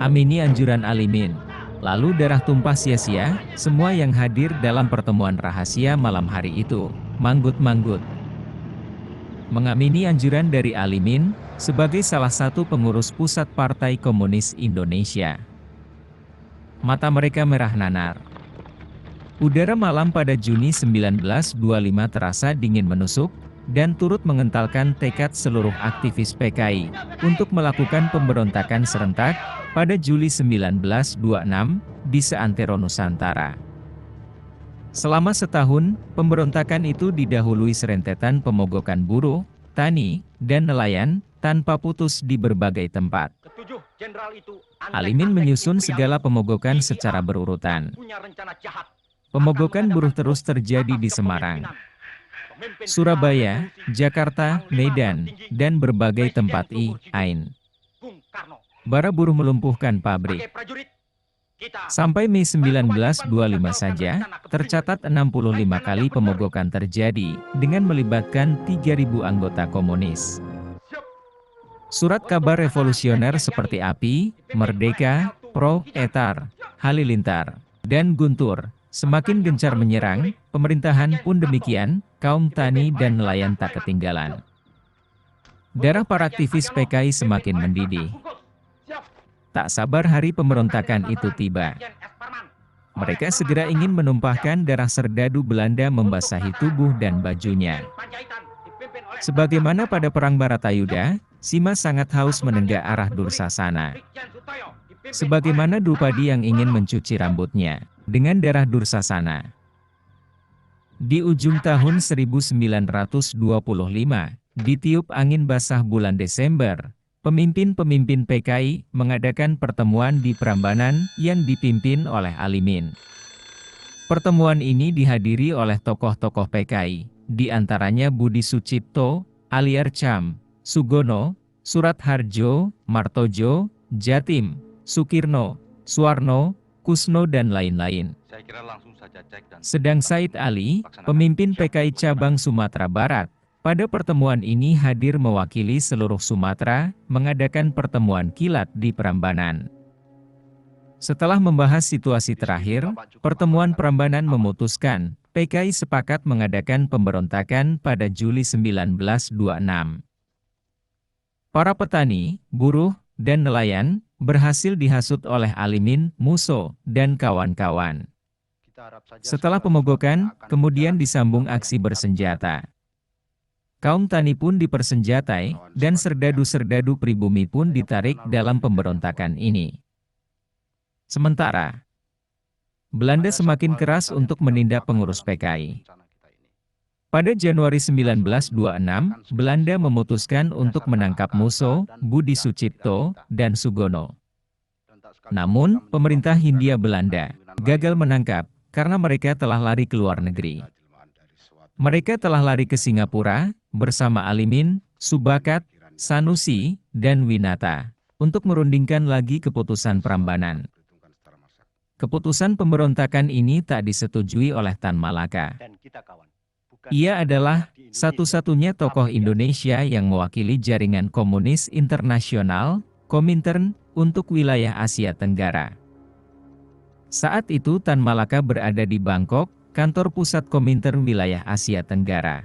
Amini anjuran Alimin. Lalu darah tumpah sia-sia, semua yang hadir dalam pertemuan rahasia malam hari itu, manggut-manggut. Mengamini anjuran dari Alimin, sebagai salah satu pengurus pusat Partai Komunis Indonesia. Mata mereka merah nanar. Udara malam pada Juni 1925 terasa dingin menusuk, dan turut mengentalkan tekad seluruh aktivis PKI, untuk melakukan pemberontakan serentak, pada Juli 1926, di seantero Nusantara. Selama setahun, pemberontakan itu didahului serentetan pemogokan buruh, tani, dan nelayan, tanpa putus di berbagai tempat. Alimin menyusun segala pemogokan secara berurutan. Pemogokan buruh terus terjadi di Semarang, Surabaya, Jakarta, Medan, dan berbagai tempat lain. Bara buruh melumpuhkan pabrik. Sampai Mei 1925 saja, tercatat 65 kali pemogokan terjadi, dengan melibatkan 3.000 anggota komunis. Surat kabar revolusioner seperti API, Merdeka, Pro, Etar, Halilintar, dan Guntur, semakin gencar menyerang, pemerintahan pun demikian, kaum tani dan nelayan tak ketinggalan. Darah para aktivis PKI semakin mendidih. Tak sabar hari pemberontakan itu tiba. Mereka segera ingin menumpahkan darah serdadu Belanda membasahi tubuh dan bajunya. Sebagaimana pada Perang Baratayuda, Sima sangat haus menenggak arah Dursasana. Sebagaimana Drupadi yang ingin mencuci rambutnya dengan darah Dursasana. Di ujung tahun 1925, ditiup angin basah bulan Desember, pemimpin-pemimpin PKI mengadakan pertemuan di Prambanan yang dipimpin oleh Alimin. Pertemuan ini dihadiri oleh tokoh-tokoh PKI, di antaranya Budi Sucipto, Aliar Cham, Sugono, Suratharjo, Martojo, Jatim, Sukirno, Suwarno, Kusno dan lain-lain. Sedang Said Ali, pemimpin PKI cabang Sumatera Barat, pada pertemuan ini hadir mewakili seluruh Sumatera, mengadakan pertemuan kilat di Prambanan. Setelah membahas situasi terakhir, pertemuan Prambanan memutuskan, PKI sepakat mengadakan pemberontakan pada Juli 1926. Para petani, buruh, dan nelayan, berhasil dihasut oleh Alimin, Musso, dan kawan-kawan. Setelah pemogokan, kemudian disambung aksi bersenjata. Kaum tani pun dipersenjatai, dan serdadu-serdadu pribumi pun ditarik dalam pemberontakan ini. Sementara, Belanda semakin keras untuk menindak pengurus PKI. Pada Januari 1926, Belanda memutuskan untuk menangkap Musso, Budi Sucipto, dan Sugono. Namun, pemerintah Hindia Belanda gagal menangkap, karena mereka telah lari ke luar negeri. Mereka telah lari ke Singapura, bersama Alimin, Subakat, Sanusi, dan Winata, untuk merundingkan lagi keputusan Prambanan. Keputusan pemberontakan ini tak disetujui oleh Tan Malaka. Ia adalah satu-satunya tokoh Indonesia yang mewakili jaringan komunis internasional, Komintern, untuk wilayah Asia Tenggara. Saat itu Tan Malaka berada di Bangkok, kantor pusat Komintern wilayah Asia Tenggara.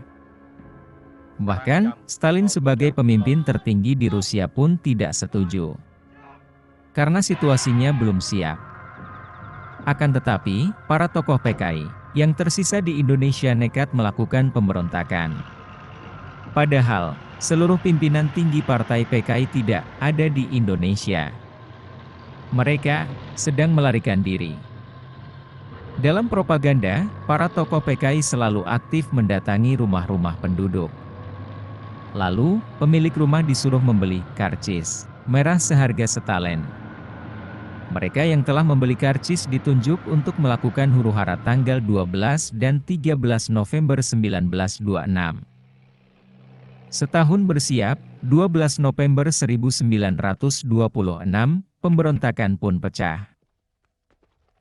Bahkan, Stalin sebagai pemimpin tertinggi di Rusia pun tidak setuju. Karena situasinya belum siap. Akan tetapi, para tokoh PKI yang tersisa di Indonesia nekat melakukan pemberontakan. Padahal, seluruh pimpinan tinggi partai PKI tidak ada di Indonesia. Mereka sedang melarikan diri. Dalam propaganda, para tokoh PKI selalu aktif mendatangi rumah-rumah penduduk. Lalu, pemilik rumah disuruh membeli karcis merah seharga setalen. Mereka yang telah membeli karcis ditunjuk untuk melakukan huru-hara tanggal 12 dan 13 November 1926. Setahun bersiap, 12 November 1926, pemberontakan pun pecah.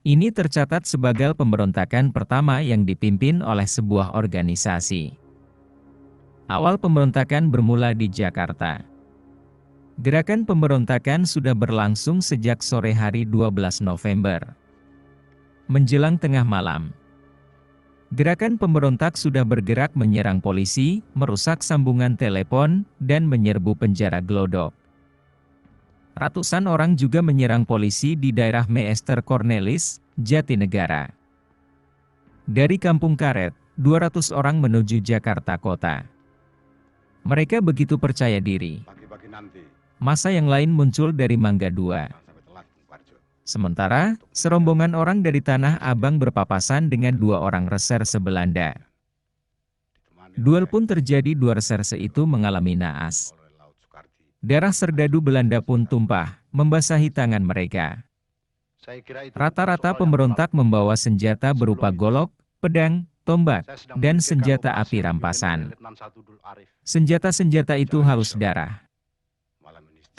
Ini tercatat sebagai pemberontakan pertama yang dipimpin oleh sebuah organisasi. Awal pemberontakan bermula di Jakarta. Gerakan pemberontakan sudah berlangsung sejak sore hari 12 November. Menjelang tengah malam, gerakan pemberontak sudah bergerak menyerang polisi, merusak sambungan telepon, dan menyerbu penjara Glodok. Ratusan orang juga menyerang polisi di daerah Meester Cornelis, Jatinegara. Dari Kampung Karet, 200 orang menuju Jakarta Kota. Mereka begitu percaya diri. Masa yang lain muncul dari Mangga II. Sementara, serombongan orang dari Tanah Abang berpapasan dengan 2 orang reserse Belanda. Duel pun terjadi, 2 reserse itu mengalami naas. Darah serdadu Belanda pun tumpah, membasahi tangan mereka. Rata-rata pemberontak membawa senjata berupa golok, pedang, tombak, dan senjata api rampasan. Senjata-senjata itu haus darah.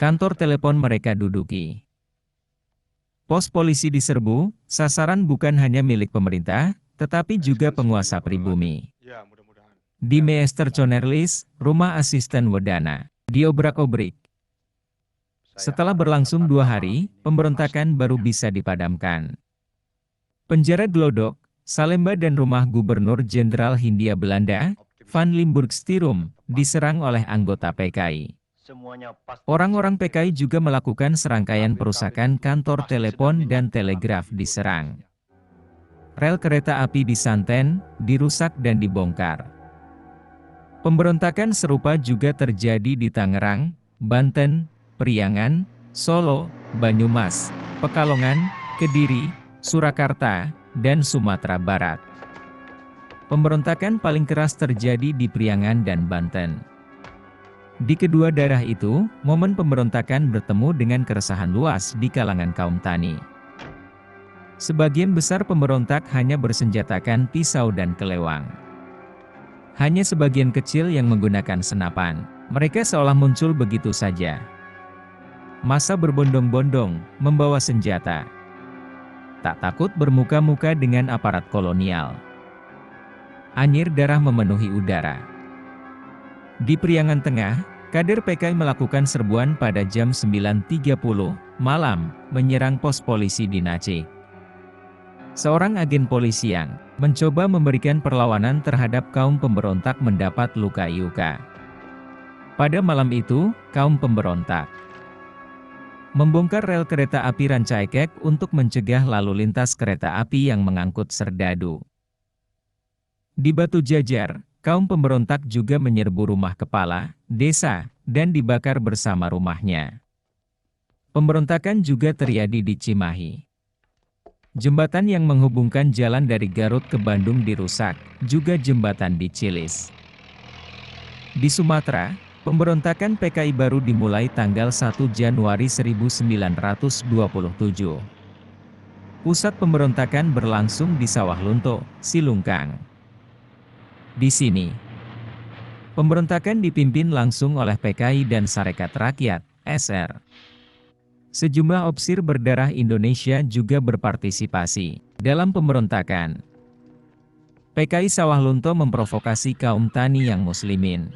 Kantor telepon mereka duduki. Pos polisi diserbu, sasaran bukan hanya milik pemerintah, tetapi juga penguasa pribumi. Di Meester Cornelis, rumah asisten Wedana, diobrak-obrik. Setelah berlangsung 2 hari, pemberontakan baru bisa dipadamkan. Penjara Glodok, Salemba dan rumah Gubernur Jenderal Hindia Belanda, Van Limburg-Stirum, diserang oleh anggota PKI. Orang-orang PKI juga melakukan serangkaian perusakan, kantor telepon dan telegraf diserang. Rel kereta api di Santen, dirusak dan dibongkar. Pemberontakan serupa juga terjadi di Tangerang, Banten, Priangan, Solo, Banyumas, Pekalongan, Kediri, Surakarta, dan Sumatera Barat. Pemberontakan paling keras terjadi di Priangan dan Banten. Di kedua daerah itu, momen pemberontakan bertemu dengan keresahan luas di kalangan kaum tani. Sebagian besar pemberontak hanya bersenjatakan pisau dan kelewang. Hanya sebagian kecil yang menggunakan senapan. Mereka seolah muncul begitu saja. Massa berbondong-bondong, membawa senjata. Tak takut bermuka-muka dengan aparat kolonial. Anyir darah memenuhi udara. Di Priangan Tengah, kader PKI melakukan serbuan pada jam 9.30 malam, menyerang pos polisi di Nacik. Seorang agen polisi yang mencoba memberikan perlawanan terhadap kaum pemberontak mendapat luka-luka. Pada malam itu, kaum pemberontak membongkar rel kereta api Rancaikek untuk mencegah lalu lintas kereta api yang mengangkut serdadu. Di Batu Jajar, kaum pemberontak juga menyerbu rumah kepala desa dan dibakar bersama rumahnya. Pemberontakan juga terjadi di Cimahi. Jembatan yang menghubungkan jalan dari Garut ke Bandung dirusak, juga jembatan di Cilis. Di Sumatera, pemberontakan PKI baru dimulai tanggal 1 Januari 1927. Pusat pemberontakan berlangsung di Sawah Lunto, Silungkang. Di sini, pemberontakan dipimpin langsung oleh PKI dan Sarekat Rakyat, SR. Sejumlah opsir berdarah Indonesia juga berpartisipasi dalam pemberontakan. PKI Sawah Lunto memprovokasi kaum tani yang muslimin.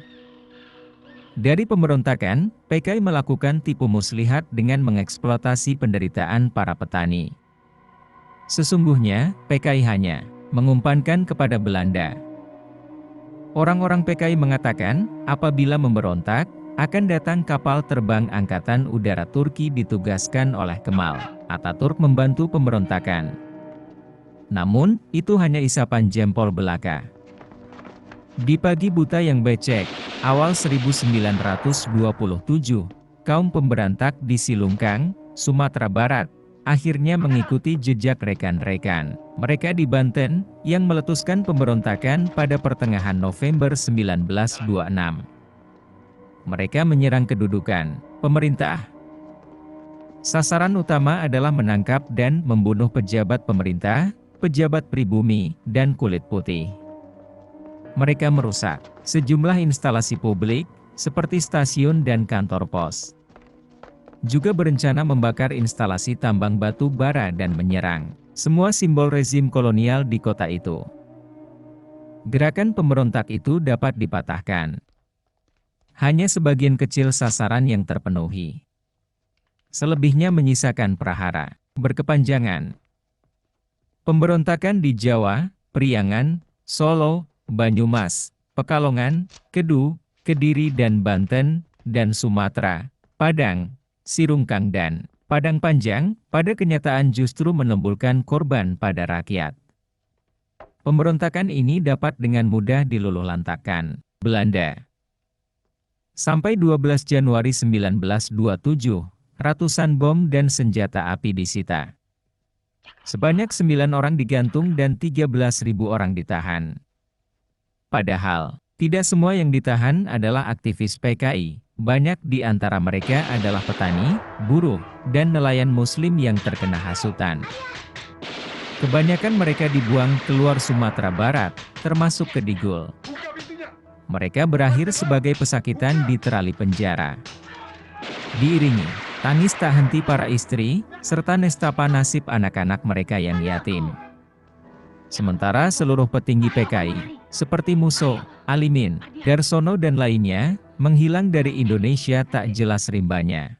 Dari pemberontakan, PKI melakukan tipu muslihat dengan mengeksploitasi penderitaan para petani. Sesungguhnya, PKI hanya mengumpankan kepada Belanda. Orang-orang PKI mengatakan, apabila memberontak, akan datang kapal terbang Angkatan Udara Turki ditugaskan oleh Kemal Atatürk membantu pemberontakan. Namun, itu hanya isapan jempol belaka. Di pagi buta yang becek, awal 1927, kaum pemberontak di Silungkang, Sumatera Barat, akhirnya mengikuti jejak rekan-rekan mereka di Banten, yang meletuskan pemberontakan pada pertengahan November 1926. Mereka menyerang kedudukan pemerintah. Sasaran utama adalah menangkap dan membunuh pejabat pemerintah, pejabat pribumi, dan kulit putih. Mereka merusak sejumlah instalasi publik, seperti stasiun dan kantor pos. Juga berencana membakar instalasi tambang batu bara dan menyerang semua simbol rezim kolonial di kota itu. Gerakan pemberontak itu dapat dipatahkan Hanya sebagian kecil sasaran yang terpenuhi. Selebihnya menyisakan prahara berkepanjangan. Pemberontakan di Jawa, Priangan, Solo, Banyumas, Pekalongan, Kedu, Kediri dan Banten, dan Sumatera, Padang, Sirungkang dan Padang Panjang, pada kenyataan justru menimbulkan korban pada rakyat. Pemberontakan ini dapat dengan mudah diluluhlantakkan Belanda. Sampai 12 Januari 1927, ratusan bom dan senjata api disita. Sebanyak 9 orang digantung dan 13.000 orang ditahan. Padahal, tidak semua yang ditahan adalah aktivis PKI. Banyak di antara mereka adalah petani, buruh, dan nelayan muslim yang terkena hasutan. Kebanyakan mereka dibuang keluar Sumatera Barat, termasuk ke Digul. Mereka berakhir sebagai pesakitan di terali penjara. Diiringi tangis tak henti para istri, serta nestapa nasib anak-anak mereka yang yatim. Sementara seluruh petinggi PKI, seperti Musso, Alimin, Darsono dan lainnya, menghilang dari Indonesia tak jelas rimbanya.